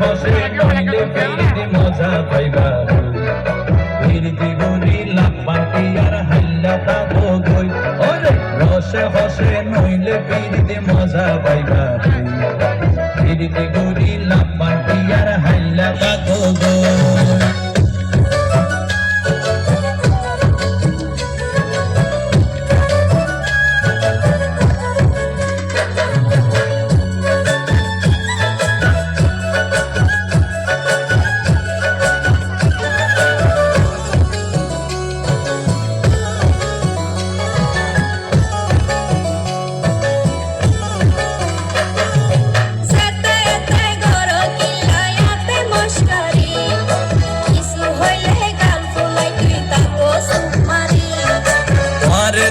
হসে নইলে পিরিতি মজা পাইবা পিরিতি গুড়ি লাপাটি আর হাল্লা তাবো গই ওরে রসে হসে নইলে পিরিতি মজা পাইবা পিরিতি গুড়ি লাপাটি আর হাল্লা তাবো গই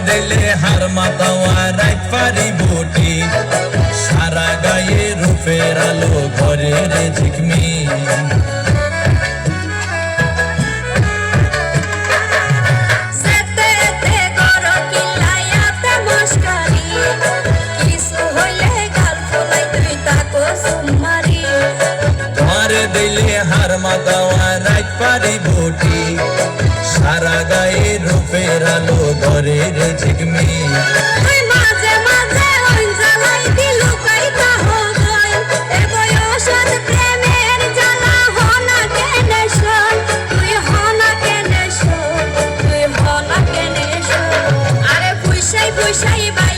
দিলে হার মাতাওয়া রাত পারি বুটি সারা গায়ে রূপের আলো ঘরে রে ঝিকমি দিলে হার মাতাওয়া রাত পারি বুটি সারা গায়ে রূপের আলো ঘরে রে ঝিকমি মাঝে মাঝে ওই জ্বালাই দিলু কাইতা হো গই এ বয়সের প্রেমের জ্বালা হনা কেনে শোন তুই হনা কেনে শোন তুই হনা কেনে শোন আরে ফুইসাই ফুইসাই বাই